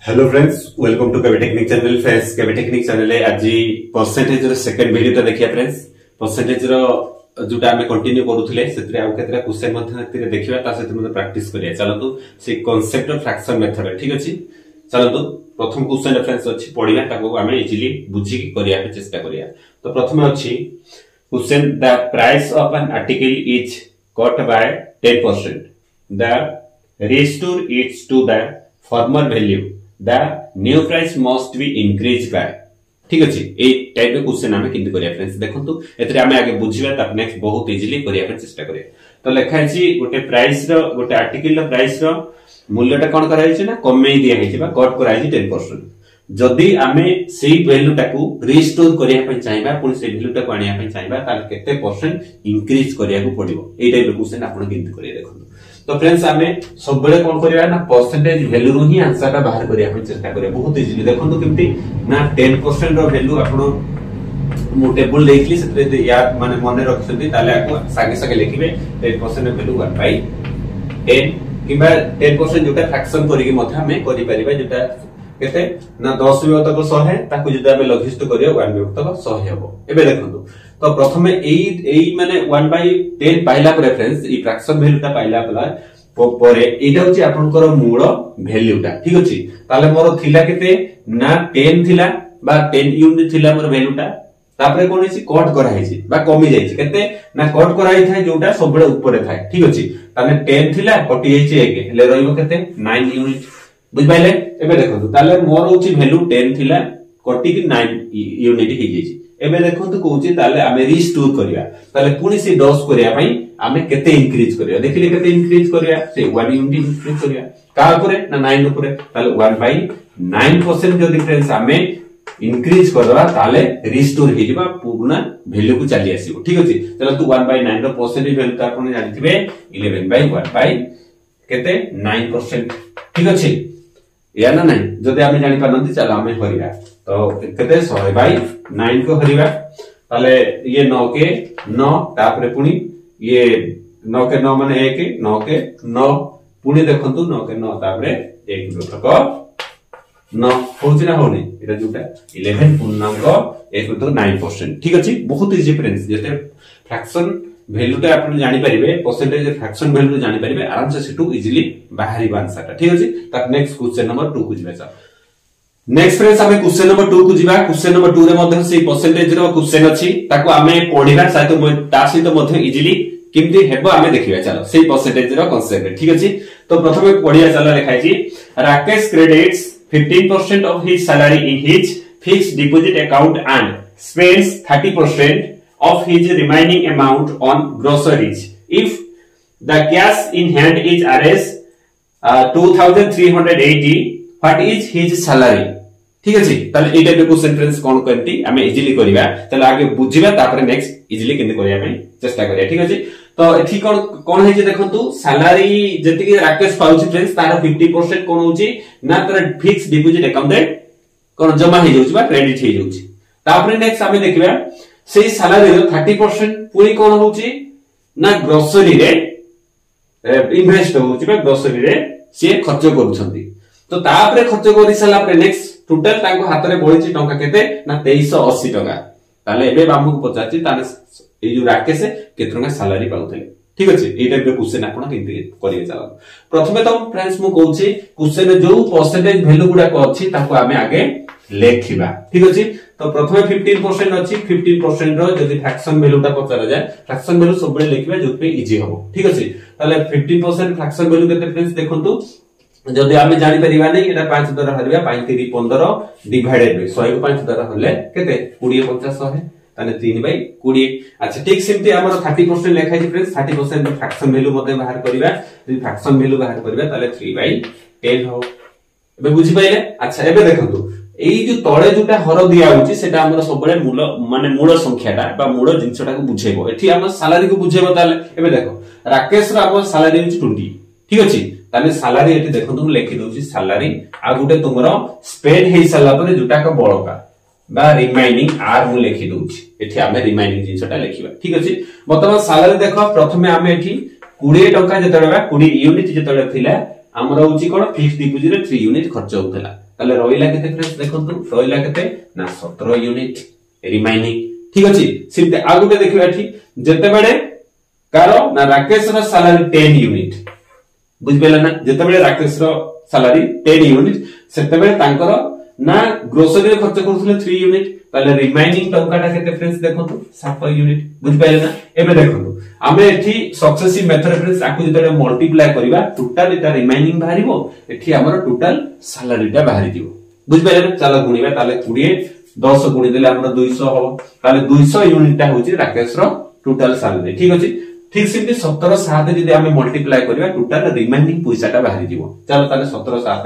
Hello friends, welcome to KB technique channel. Friends, KB technique channel आज percentage रो second video ता देखिया। Friends, percentage रो जोटा हमें कंटिन्यू करूथिले सेतरे आउ केतरा क्वेश्चन मध्ये एतिरे देखिबा ता सेते मध्ये प्रैक्टिस करिया। चलतु से कांसेप्ट ऑफ फ्रैक्शन मेथड ठीक अछि। चलतु प्रथम क्वेश्चन फ्रेंड्स अछि पढिया ताको हमें इजीली बुझी के करिया के चेष्टा करिया। तो प्रथम अछि question, the price of an article is cut by 10%, the restore its to the former value, the new price must be increased by। ठीक अछि, ए टाइप के क्वेश्चन हमें किंतु करिया। फ्रेंड्स देखंतु एतरे हमें आगे बुझिबा त नेक्स्ट बहुत इजीली करिया पे चेष्टा करिया। तो लिखा अछि गोटे प्राइस रो गोटे आर्टिकल रो प्राइस रो मूल्यटा कोन कराइ छै ना कमे दिया है बा कट कराइ छै 10%। जदी हमें सेही वैल्यू टाकू रिस्टोर करिया पे चाहिबा पुनी से वैल्यू टाकू आनिया पे चाहिबा ताल केते परसेंट इंक्रीज करिया को पड़िबो। ए टाइप के क्वेश्चन आपण किंतु करिया देखंतु। तो फ्रेंड्स हमें सब बेले कोन करिया ना परसेंटेज वैल्यू रो ही आंसर टा बाहर करिया पे चेष्टा करिया। बहुत इजीली देखंतु केमती ना 10% रो वैल्यू आपण मो टेबल देखली सेते याद माने मने रखछथि ताले आको सागे सागे लिखिबे 10% रो वैल्यू 1/10 किबा 10% जोटा फ्रैक्शन करिके मध्ये हमें करि परिबा। जोटा केते ना 10 विभक्त 100 ताकू जदी हमें लघिष्ठ करियो 1 विभक्त 100 हेबो। एबे देखंतु तो प्रथमे एई माने 1/10 पाइला पर रेफरेंस ई फ्रैक्शन वैल्यूटा पाइला परे एटा होची आपनकर मूल वैल्यूटा। ठीक अछि, ताले मोर थिला केते ना 10 थिला बा 10 यूनिट थिला मोर वैल्यूटा तापरे कोन हिची कट करा हिची बा कमी जाईची केते ना कट करा हि थाय जोटा सबले ऊपर थाय। ठीक अछि, ताले 10 थिला कटि जाईची 1 ले रहिबो केते 9 यूनिट। बुझ पाइले? एबे देखंतु ताले मोर होची वैल्यू 10 थिला कटि कि 9 यूनिट हि जाईची। एबे देखंतु कोउची ताले हमें रिस्टोर करिया ताले पुनी से 10 करिया पई हमें केते इंक्रीज करिया। देखिले केते इंक्रीज करिया से 1 यूनिट इंक्रीज करिया का ऊपर ना 9 ऊपर ताले 1/9% जो डिफरेंस हमें इंक्रीज करवा ताले रिस्टोर हे जिबा पुना वैल्यू को चली आसीबो। ठीक अछि, चलो तू 1/9 रो परसेंटेज वैल्यू त आपण जानिथिबे 11/1 केते 9%। ठीक अछि या ना नहीं जदि हमें जानि पानंती चलो हमें हरिया तो केते 100/9 को हरिबा ताले ये 9 के 9 तापरे पुनी ये 9 के 9 माने 1 9 के 9 पुनी देखंतु 9 के 9 तापरे 1 विभक्त 9 होची ना होनी एटा जोटा 11 पूर्णांक 1/9%। ठीक अछि, बहुत इजी फ्रेंड्स जेते फ्रैक्शन वैल्यूटा आपण जानि परिबे परसेंटेज फ्रैक्शन वैल्यू जानि परिबे आराम से सेटू इजीली बाहरी आंसरटा। ठीक अछि, त नेक्स्ट क्वेश्चन नंबर 2 को जिबे। नेक्स्ट फ्रेंड्स हमें क्वेश्चन नंबर 2 को जिबा। क्वेश्चन नंबर 2 रे मध्ये से परसेंटेज रो क्वेश्चन अछि ताको हमें पढिबा साथ ता सहित मध्ये इजीली किमती हेबो हमें देखिबा। चलो से परसेंटेज रो कांसेप्ट। ठीक अछि, तो प्रथमे पढिया चला लिखाइ छी Rakesh credits 15% of his salary in his fixed deposit account and spends 30% of his remaining amount on groceries. If the cash in hand is Rs 2380, what is his salary? ठीक अछि, ताले एटा पे क्वेश्चन फ्रेंड्स कोन करती हमें इजीली करिबा। चलो आगे बुझिबा तापर नेक्स्ट इजीली केने करिया पे चेष्टा करिया। ठीक अछि, तो एथि कोन हे जे देखंतु सैलरी जति के राकेश पाउची फ्रेंड्स तार 50% कोन होची ना तार फिक्स डिपॉजिट अकाउंट रे कोन जमा हे जाउची बा क्रेडिट हे जाउची। तापर नेक्स्ट हमें देखिबा सेही सैलरी रो 30% पुरी कोन होची ना ग्रोसरी रे इन्वेस्ट होची बा ग्रोसरी रे से खर्च करूछंती। तो तापर खर्च करि साला पर नेक्स्ट टोटल ताको हाथ रे बळिची टंका केते ना 2380 टंका। ताले एबे बामु को पचाची ताने ए जो राकेश केते टंका सैलरी पाउथले। ठीक अछि, ए टाइप के क्वेश्चन आपण केते करिए चला। प्रथमे तो फ्रेंड्स मु कहूची क्वेश्चन रे जो परसेंटेज वैल्यू गुडा को अछि ताको हमें आगे लेखिबा। ठीक अछि, तो प्रथमे 15% अछि 15% रो जदी फ्रैक्शन वैल्यूटा पचरा जाय फ्रैक्शन वैल्यू सब बेले लेखिबा जो पे इजी हो। ठीक अछि, ताले 15% फ्रैक्शन वैल्यू केते फ्रेंड्स देखंतु जदी हमें जानि परिबा नै एटा 5 द्वारा हरिबा 5 3 15 डिवाइडेड बाय 100 को 5 द्वारा हरले केते 20 50 100 ताने 3/20। अच्छा ठीक सेमती हमर 30% लेखाइ फ्रेंड्स 30% फ्रैक्शन वैल्यू मध्ये बाहर करिबा। जदी फ्रैक्शन वैल्यू बाहर करिबा ताले 3/10 हो। एबे बुझि पाइले? अच्छा एबे देखंतु एई जो तळे जोटा हर दिया होची सेटा हमर सबले मूल माने मूल संख्याटा बा मूल जिंसटा को बुझेबो। एठी हमर सैलरी को बुझेबो ताले एबे देखो राकेश रो हमर सैलरी होची 20। ठीक अछि, ताने सैलरी एठी देखंतु लेखि दोची सैलरी आ गुटे तुमरो स्पेंड हे सला पर जोटा का बळका बा रिमाइनिंग आर मु लेखि दोची। एठी हमें रिमाइनिंग जिंसटा लेखिबा। ठीक अछि, बतवा सैलरी देखो प्रथमे हमें एठी 20 टका जतडा 20 यूनिट जतडा थिला आमर होची कोन फिक्स्ड डिपोजिट रे 3 यूनिट खर्च होतला ताले रहिला केते फ्रेंड्स देखंतु रहिला केते ना 17 यूनिट रिमाइनिंग ठीक अछि सिर्फ आ गुटे देखिबा एठी जते बेले कारो ना राकेश रो सैलरी 10 यूनिट बुझबेला ना जते बेले राकेश रो सैलरी 10 यूनिट सेते बेले तांकर ना ग्रोसरी रे खर्च करथले 3 यूनिट ताले रिमाइनिंग टंकाटा केते फ्रेंड्स देखंतु 7 यूनिट बुझबेला ना एबे देखंतु आमे एठी सक्सेसिव मेथड फ्रेंड्स आकु जते मल्टीप्लाई करबा टोटल एटा रिमाइनिंग बाहरिबो एठी हमर टोटल सैलरीटा बाहरि दिबो बुझबेला ना चलो गुणिबा ताले 20 10 गुणी देले हमर 200 हो ताले 200 यूनिटटा होची राकेश रो टोटल सैलरी ठीक अछि ठीक सिंपली 17 7 जदि आमे मल्टीप्लाई करबा टोटल रिमाइनिंग पैसाटा बाहरि दिबो चलो ताले 17 7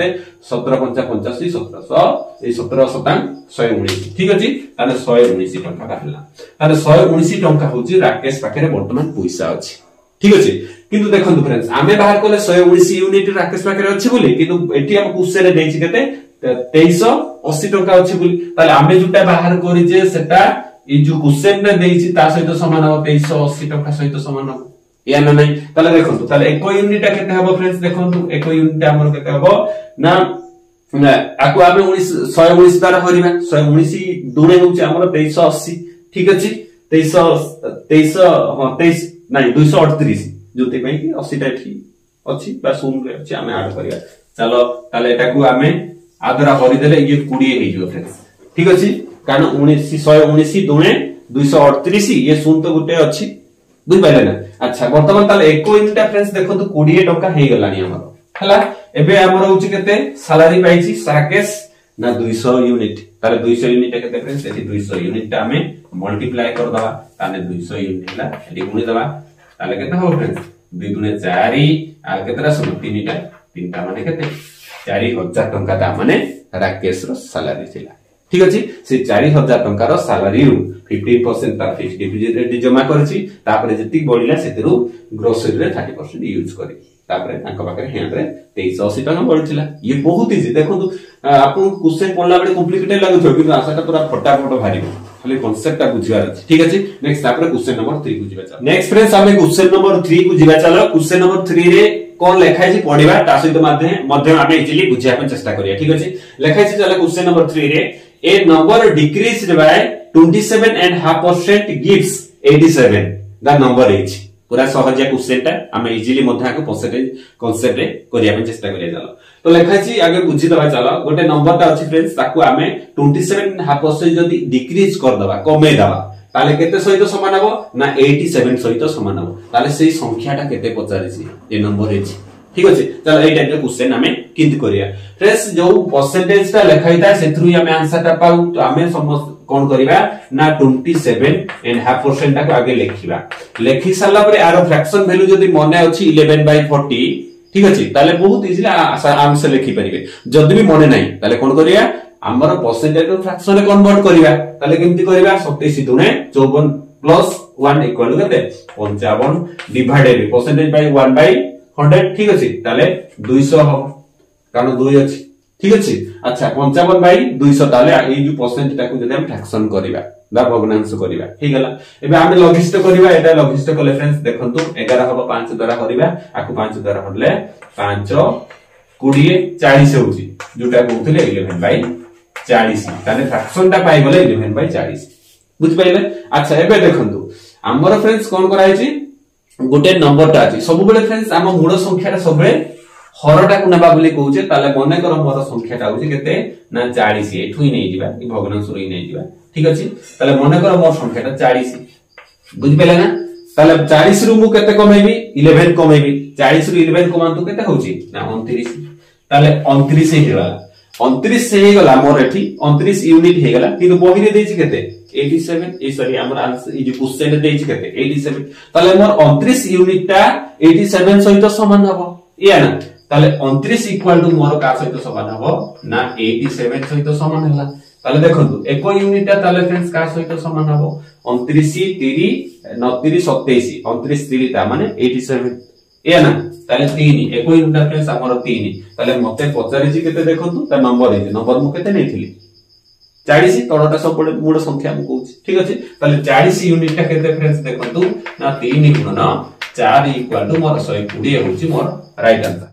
17 5 85 1700 ए 17 शतांग 119 ठीक अछि ताले 119 टंका बाहरला ताले 119 टंका होची राकेश पाखरे वर्तमान पैसा अछि ठीक अछि किंतु देखंतु फ्रेंड्स आमे बाहर कोले 119 यूनिट राकेश पाखरे अछि बोली किंतु एठी हम क्वेश्चन रे देछि केते 2380 टंका अछि बोली ताले आमे जुटा बाहर करि जे सेटा ई जो क्वेश्चन रे देछि ता सहित समान हो 2380 टका सहित समान हो या ना नहीं ताले देखंतु ताले 1 यूनिट केते हबो फ्रेंड्स देखंतु 1 यूनिट हमर केते हबो ना आको आमे 119 द्वारा हरिबा 119 दुने होचे हमर 2380 ठीक अछि 23 हां 23 नहीं 238 जोते पई कि 80 टा ठीक अछि बा शून रे अछि आमे ऐड करिया चलो ताले एटा को आमे आदरा हरि देले ये 20 हे जो फ्रेंड्स ठीक अछि कारण 119 दुने 238 ये शून तो गुटे अछि बुझ पाइले ना अच्छा वर्तमान ताले 1 यूनिट फ्रेंड्स देखो तो 20 टका हे गलानी हमर हला एबे हमर होची केते सैलरी पाइची राकेश ना 200 यूनिट ताले 200 यूनिट केते फ्रेंड्स एठी 200 यूनिट आमे मल्टीप्लाई कर दवा ताने 200 यूनिट हला एठी गुणी दवा ताले केते हो फ्रेंड्स 2 दुने 4 आ केतरा सब 3 टा माने केते 4000 टका ता माने राकेश रो सैलरी थिला ठीक अछि से 4000 टका रो सैलरी रु 15% ता फिक्स्ड डिपोजिट रे जमा करछि तापरे जति बढिला सेतिरु ग्रोसरी रे 30% यूज करी तापरे तांका पाखरे हैंड रे 2380 टका बढिला ये बहुत इजी देखंतु आपन क्वेश्चन पढला बेले कॉम्प्लिकेटेड लागथो किंतु आसाटा पूरा फटाफट भारिबो खाली कांसेप्ट टा बुझिबार अछि ठीक अछि नेक्स्ट तापरे क्वेश्चन नंबर 3 को जिबा चलो नेक्स्ट फ्रेंड्स हमें क्वेश्चन नंबर 3 को जिबा चलो क्वेश्चन नंबर 3 रे कोन लेखाइ छी पढिबा ता सहित मध्य आमे इजिली बुझिया अपन चेष्टा करिया ठीक अछि लेखाइ छी चलो क्वेश्चन नंबर 3 रे a number decreased by 27.5% gives 87 the number is पूरा सहजिया क्वेश्चन ता हमें इजीली मध्य को परसेंटेज कांसेप्ट रे करिया अपन चेष्टा करिया चलो तो लेखा छी आगे बुझी दबा चलो गोटे नंबर ता अछि फ्रेंड्स ताकू हमें 27.5% जदी डिक्रीज कर दबा कमे दबा ताले केते सहित समान हबो ना 87 सहित समान हबो ताले सेही संख्याटा केते पचारिसी ए नंबर इज ठीक अछि चलो ए टाइप रे क्वेश्चन हमें किंतु करिया फ्रेंड्स जो परसेंटेज ता लिखाइता सेथरु हमें आंसर ता पाउ तो हमें समस्त कोन करिबा ना 27.5% ता को आगे लिखिबा लिखि साला परे आरो फ्रैक्शन वैल्यू जदी मने अछि 11/40 ठीक अछि ताले बहुत इजीली आंसर लिखि परिबे जदी भी मने नाही ताले कोन करिया हमर परसेंटेज को फ्रैक्शन रे कन्वर्ट करिबा ताले केमति करिबा 27 दुने 54 प्लस 1 इक्वल टू केते 55 डिवाइडेड परसेंटेज बाय 1/100 ठीक अछि ताले 200 हो कारण 2 अछि ठीक अछि अच्छा 55 बाय 200 ताले ए जो परसेंट ताकू जदि हम फ्रैक्शन करिबा बा भग्नांश करिबा ठीक हला एबे हम लघिष्ठ करिबा एटा लघिष्ठ कले फ्रेंड्स देखंतु 11 हबो 5 द्वारा करिबा आकु 5 द्वारा हडले 5 20 40 होउची जोटा कहउतले 11/40 ताले फ्रैक्शन ता पाइ गले 11/40 बुझ पाइले अच्छा एबे देखंतु हमर फ्रेंड्स कोन कराइची गोटे नंबर ता अछि सब बेले फ्रेंड्स हम मूल संख्याटा सब बेले हरटा को नेबा बोली कहउचे ताले मने कर मोर संख्याटा होची केते ना 40 एठु ही नै जिबा कि भग्नांश रो ही नै जिबा ठीक अछि ताले मने कर मोर संख्याटा 40 बुझ पेले ना ताले 40 रु मु केते कमेबी 11 कमेबी 40 रु 11 कमांतु केते होची ना 29 ताले 29 हे हेला 29 से हे गला मोर एठी 29 यूनिट हे गला किंतु बही रे देछि केते 87 ए सॉरी हमर आंसर ई जो क्वेश्चन रे देछि केते 87 ताले मोर 29 यूनिट ता 87 सहित समान हबो या ना ताले 29 इक्वल टू मोर का सहित समान हबो ना 87 सहित समान हला ताले देखंतु 1 यूनिट ता ताले फ्रेंड्स का सहित समान हबो 29 30 29 27 29 30 ता माने 87 या ना ताले 3 1 यूनिट ता फ्रेंड्स हमर 3 ताले मते पचारि छी केते देखंतु ता नंबर मु केते नेथिली 40 तळटा सब बडे मूड संख्या हम कहू ठीक अछि ताले 40 यूनिट ता केते फ्रेंड्स देखंतु ना 3 गुणन 4 इक्वल टू मोर 120 होची मोर राइट आंसर।